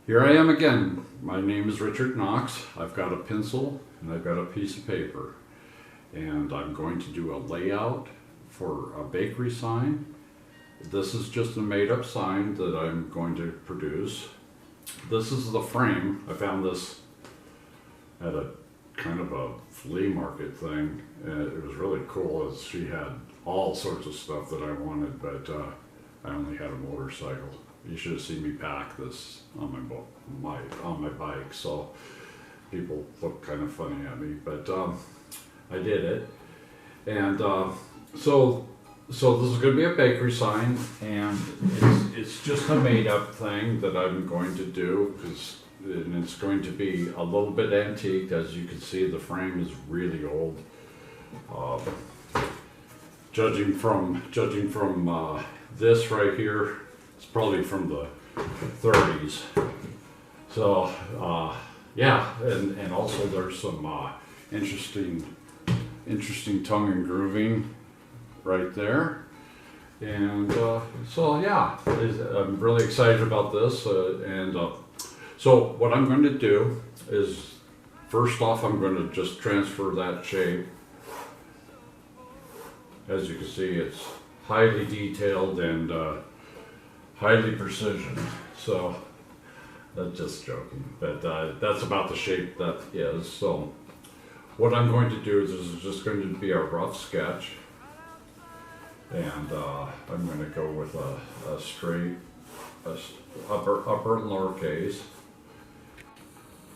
Here I am again. My name is Richard Knox. I've got a pencil and I've got a piece of paper. And I'm going to do a layout for a bakery sign. This is just a made-up sign that I'm going to produce. This is the frame. I found this at a kind of a flea market thing. And it was really cool as she had all sorts of stuff that I wanted, but I only had a motorcycle. You should have seen me pack this on my bike, so people look kind of funny at me, but I did it. And so this is going to be a bakery sign, and it's just a made-up thing that I'm going to do, and it's going to be a little bit antique. As you can see, the frame is really old. Judging from this right here, it's probably from the 30s. So yeah, and also there's some interesting tongue and grooving right there. And so yeah, I'm really excited about this. So what I'm going to do is, first off, I'm going to just transfer that shape. As you can see, it's highly detailed and highly precision. So that's just joking, but that's about the shape that is. So what I'm going to do is, this is just going to be a rough sketch, and I'm going to go with a straight upper and lowercase.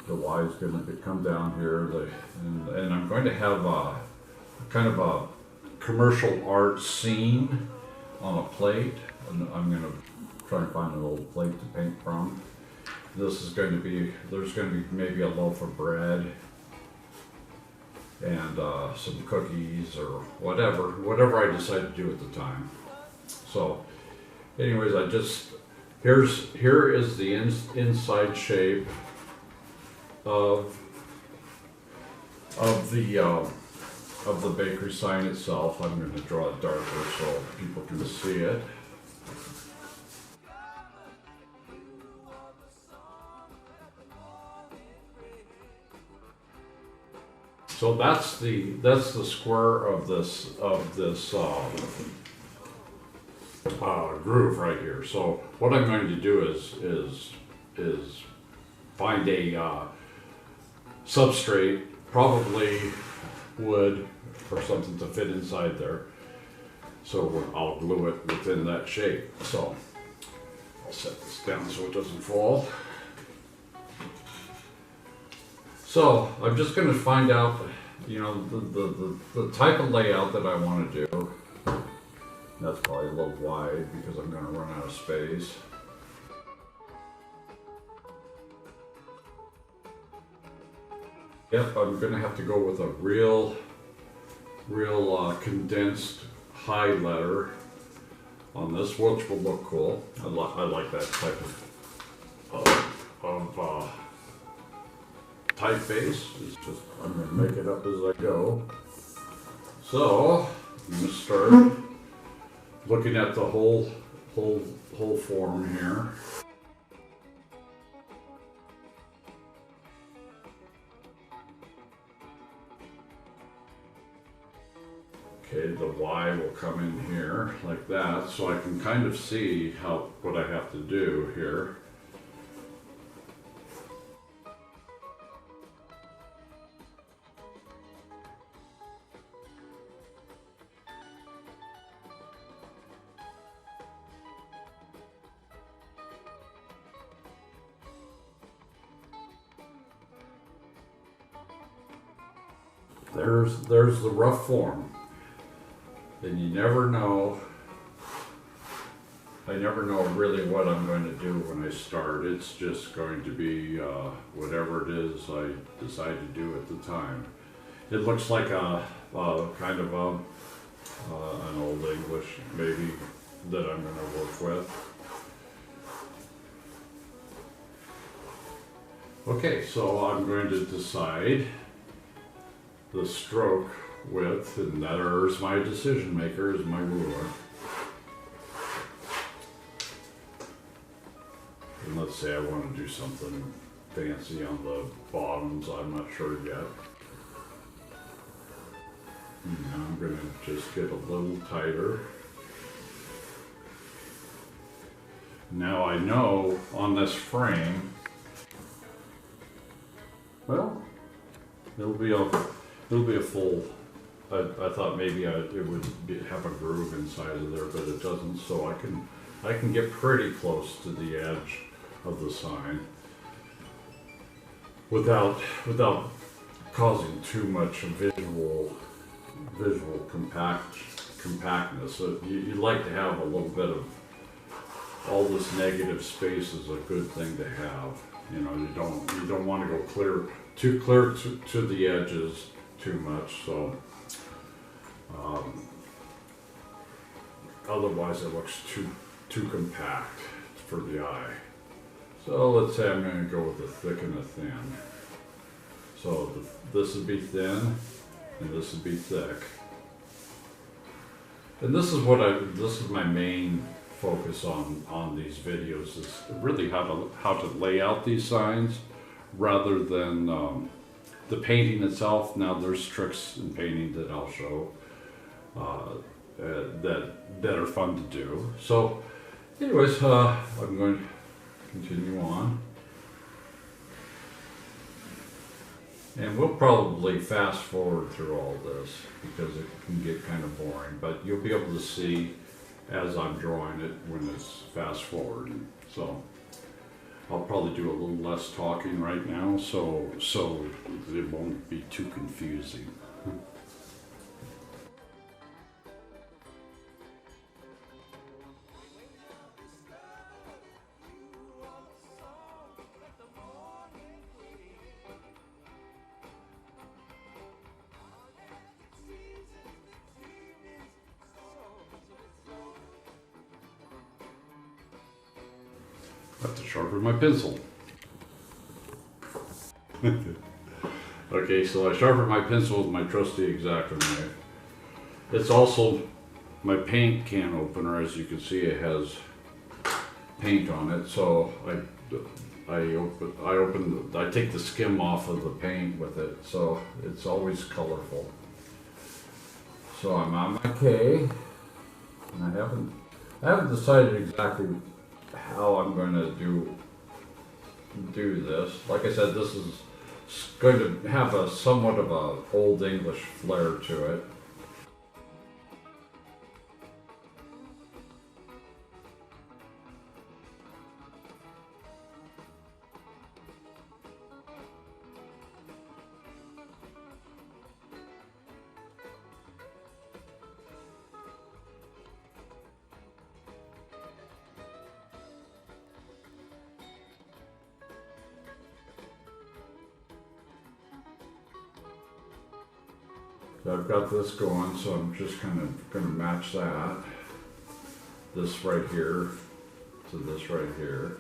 The Y is going to come down here, and I'm going to have a kind of a commercial art scene on a plate, and I'm going to try and find a little plate to paint from. This is going to be, there's going to be maybe a loaf of bread and some cookies or whatever I decide to do at the time. So anyways, here is the inside shape of the bakery sign itself. I'm going to draw it darker so people can see it. So that's the square of this groove right here. So what I'm going to do is find a substrate, probably wood or something to fit inside there. So I'll glue it within that shape. So I'll set this down so it doesn't fall. So I'm just going to find out, the type of layout that I want to do. That's probably a little wide because I'm going to run out of space. Yep, I'm going to have to go with a real condensed high letter on this, which will look cool. I like that type of typeface. It's just, I'm going to make it up as I go. So I'm going to start looking at the whole form here. Okay, the Y will come in here like that, so I can kind of see what I have to do here. There's the rough form. And you never know, I never know really what I'm going to do when I start. It's just going to be whatever it is I decide to do at the time. It looks like a kind of an old English maybe that I'm going to work with. Okay, so I'm going to decide the stroke width, and there's my decision maker, is my ruler. And let's say I want to do something fancy on the bottoms, I'm not sure yet. Now I'm going to just get a little tighter. Now I know on this frame, well, it'll be a full. I thought maybe it would have a groove inside of there, but it doesn't. So I can get pretty close to the edge of the sign without causing too much visual compactness. So you like to have a little bit of all this negative space is a good thing to have. You know, you don't want to go too clear to the edges too much. So otherwise it looks too compact for the eye. So let's say I'm going to go with a thick and a thin. So this would be thin and this would be thick. And this is my main focus on these videos, is really how to lay out these signs rather than the painting itself. Now there's tricks in painting that I'll show that are fun to do. So anyways, I'm going to continue on. And we'll probably fast forward through all this because it can get kind of boring, but you'll be able to see as I'm drawing it when it's fast forwarding. So I'll probably do a little less talking right now, so it won't be too confusing. I have to sharpen my pencil. Okay, so I sharpen my pencil with my trusty X-Acto knife. It's also my paint can opener. As you can see, it has paint on it. So I take the skim off of the paint with it, so it's always colorful. So I'm on my K, and I haven't decided exactly how I'm going to do this. Like I said, this is going to have a somewhat of a Old English flair to it. So I've got this going, so I'm just kind of going to match that. This right here to this right here.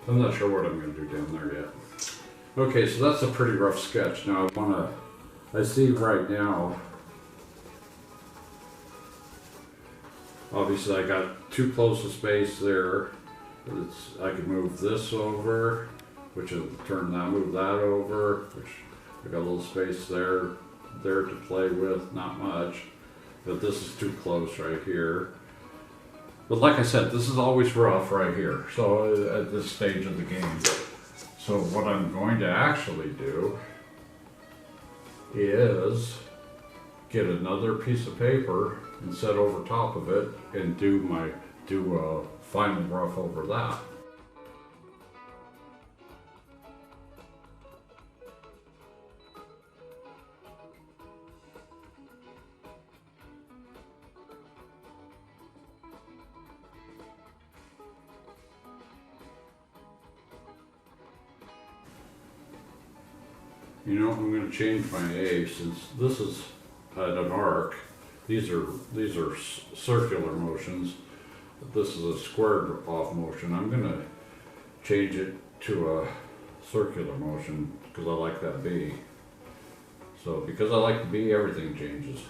I'm not sure what I'm going to do down there yet. Okay, so that's a pretty rough sketch. Now I see right now, obviously I got too close a space there. I could move this over, which will move that over, which I got a little space there to play with, not much. But this is too close right here. But like I said, this is always rough right here, so at this stage of the game. So what I'm going to actually do is get another piece of paper and set over top of it and do a final rough over that. You know, I'm gonna change my A since this is at an arc. These are circular motions. This is a squared off motion. I'm gonna change it to a circular motion because I like that B. So because I like the B, everything changes.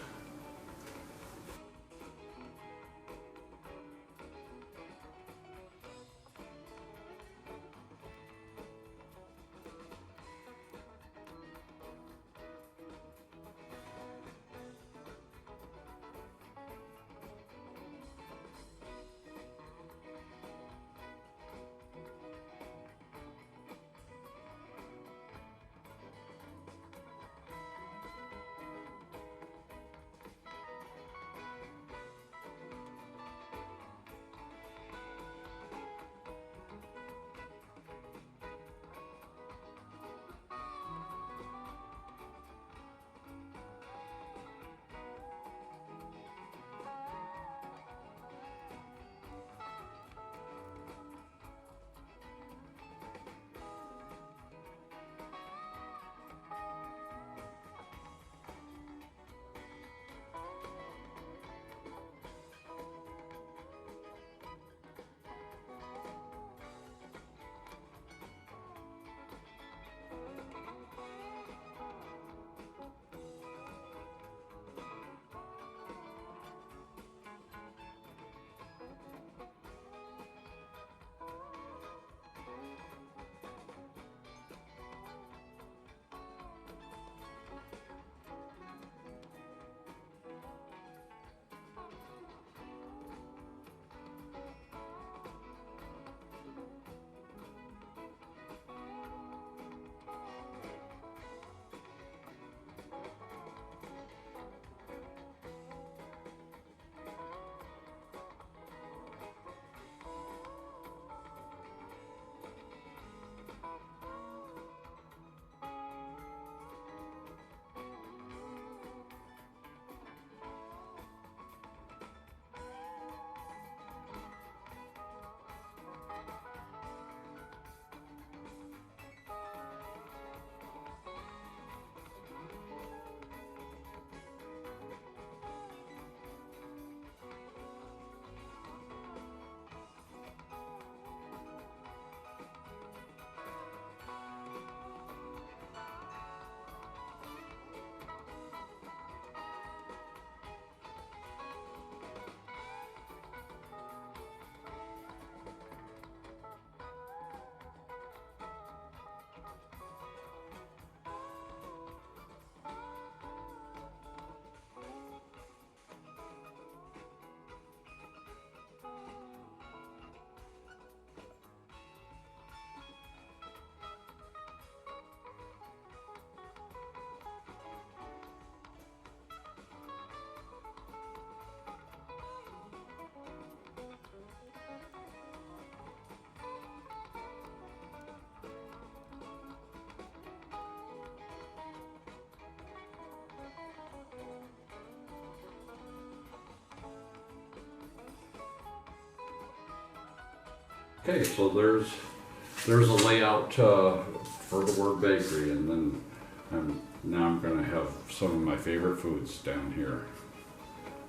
Okay, so there's a layout for the word bakery, and then now I'm gonna have some of my favorite foods down here.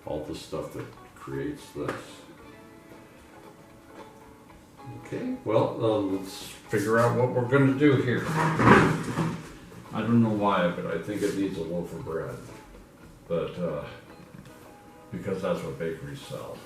All the stuff that creates this. Okay, well, let's figure out what we're gonna do here. I don't know why, but I think it needs a loaf of bread. But, because that's what bakeries sell.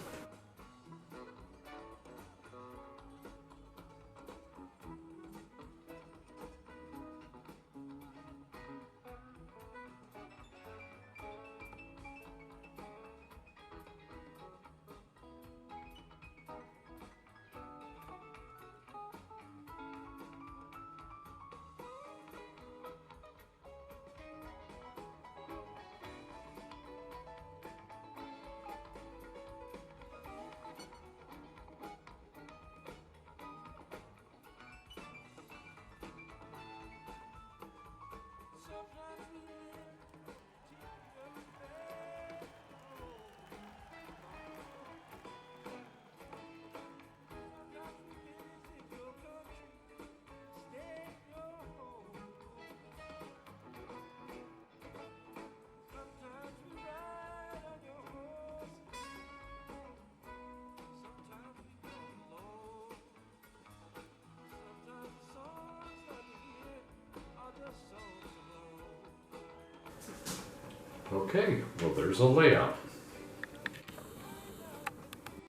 Okay, well there's a layout.